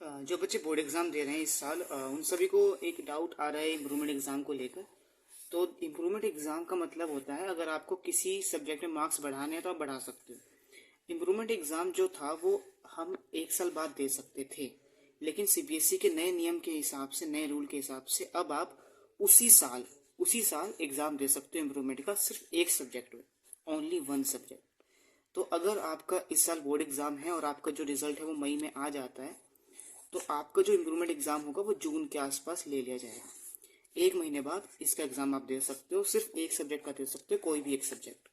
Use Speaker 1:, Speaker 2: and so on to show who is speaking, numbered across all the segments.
Speaker 1: जो बच्चे board exam दे रहे हैं इस साल उन सभी को एक डाउट आ रहा है इम्प्रूवमेंट एग्ज़ाम को लेकर। तो इम्प्रूवमेंट एग्ज़ाम का मतलब होता है अगर आपको किसी सब्जेक्ट में मार्क्स बढ़ाने हैं तो आप बढ़ा सकते हो। इम्प्रूवमेंट एग्ज़ाम जो था वो हम एक साल बाद दे सकते थे, लेकिन सीबीएसई के नए नियम के हिसाब से, नए रूल के हिसाब से अब आप उसी साल एग्ज़ाम दे सकते हो इम्प्रूवमेंट का, सिर्फ एक सब्जेक्ट में, ओनली वन सब्जेक्ट। तो अगर आपका इस साल बोर्ड एग्ज़ाम है और आपका जो रिजल्ट है वो मई में आ जाता है, तो आपका जो इम्प्रूवमेंट एग्ज़ाम होगा वो जून के आसपास ले लिया जाएगा। एक महीने बाद इसका एग्ज़ाम आप दे सकते हो, सिर्फ एक सब्जेक्ट का दे सकते हो, कोई भी एक सब्जेक्ट।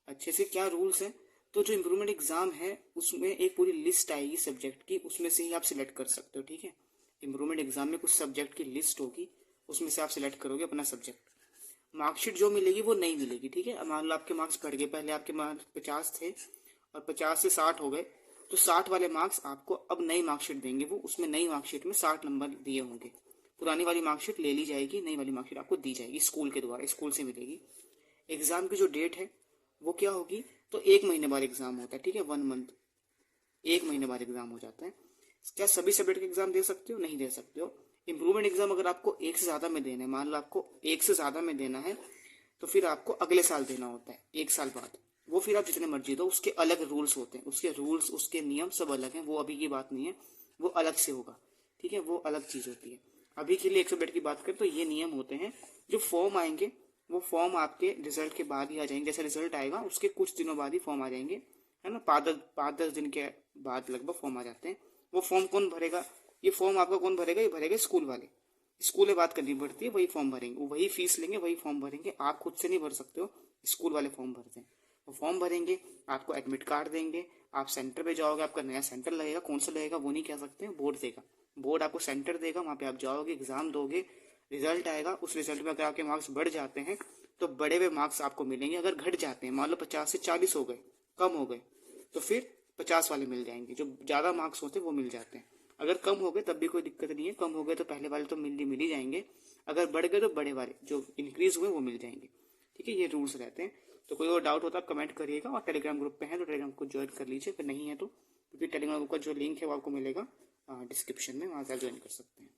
Speaker 1: अच्छे से क्या रूल्स हैं, तो जो इम्प्रूवमेंट एग्ज़ाम है उसमें एक पूरी लिस्ट आएगी सब्जेक्ट की, उसमें से ही आप सिलेक्ट कर सकते हो। ठीक है, इम्प्रूवमेंट एग्ज़ाम में कुछ सब्जेक्ट की लिस्ट होगी, उसमें से आप सिलेक्ट करोगे अपना सब्जेक्ट। मार्कशीट जो मिलेगी वो नहीं मिलेगी। ठीक है, अब मान लो आपके मार्क्स बढ़ गए, पहले आपके मार्क्स 50 थे और 50 से 60 हो गए, तो 60 वाले मार्क्स आपको अब नई मार्कशीट देंगे। वो उसमें नई मार्कशीट में 60 नंबर दिए होंगे। पुरानी वाली मार्कशीट ले ली जाएगी, नई वाली मार्कशीट आपको दी जाएगी स्कूल के द्वारा, स्कूल से मिलेगी। एग्ज़ाम की जो डेट है वो क्या होगी, तो एक महीने बाद एग्ज़ाम होता है। ठीक है, 1 मंथ, एक महीने बाद एग्ज़ाम हो जाता है। क्या सभी सब्जेक्ट के एग्ज़ाम दे सकते हो? नहीं दे सकते हो। इम्प्रूवमेंट एग्ज़ाम अगर आपको एक से ज़्यादा में देना है, मान लो आपको एक से ज़्यादा में देना है, तो फिर आपको अगले साल देना होता है, एक साल बाद। वो फिर आप जितने मर्जी दो, उसके अलग रूल्स होते हैं, उसके रूल्स, उसके नियम सब अलग हैं, वो अभी की बात नहीं है, वो अलग से होगा। ठीक है, वो अलग चीज़ होती है। अभी के लिए 100 बेड की बात करें तो ये नियम होते हैं। जो फॉर्म आएंगे वो फॉर्म आपके रिजल्ट के बाद ही आ जाएंगे। जैसे रिजल्ट आएगा उसके कुछ दिनों बाद ही फॉर्म आ जाएंगे, है ना, 5-10 दिन के बाद लगभग फॉर्म आ जाते हैं। वो फॉर्म कौन भरेगा? ये फॉर्म आपका कौन भरेगा? ये भरेगा स्कूल वाले। स्कूल में बात करनी पड़ती है, वही फॉर्म भरेंगे, वही फीस लेंगे, वही फॉर्म भरेंगे। आप खुद से नहीं भर सकते हो, स्कूल वाले फॉर्म भरते हैं। वो फॉर्म भरेंगे, आपको एडमिट कार्ड देंगे, आप सेंटर पे जाओगे, आपका नया सेंटर लगेगा। कौन सा लगेगा वो नहीं कह सकते, बोर्ड देगा। बोर्ड आपको सेंटर देगा, वहाँ पे आप जाओगे, एग्जाम दोगे, रिजल्ट आएगा। उस रिजल्ट में अगर आपके मार्क्स बढ़ जाते हैं तो बड़े हुए मार्क्स आपको मिलेंगे। अगर घट जाते हैं, मान लो 50 से 40 हो गए, कम हो गए, तो फिर 50 वाले मिल जाएंगे। जो ज़्यादा मार्क्स होते हैं वो मिल जाते हैं। अगर कम हो गए तब भी कोई दिक्कत नहीं है, कम हो गए तो पहले वाले तो मिल ही जाएंगे। अगर बढ़ गए तो बड़े वाले जो इंक्रीज हुए वो मिल जाएंगे। ठीक है, ये रूल्स रहते हैं। तो कोई और डाउट होता है कमेंट करिएगा, और टेलीग्राम ग्रुप पे है तो टेलीग्राम को ज्वाइन कर लीजिए, अगर नहीं है तो, क्योंकि टेलीग्राम ग्रुप का जो लिंक है वो आपको मिलेगा डिस्क्रिप्शन में, वहाँ से आप ज्वाइन कर सकते हैं।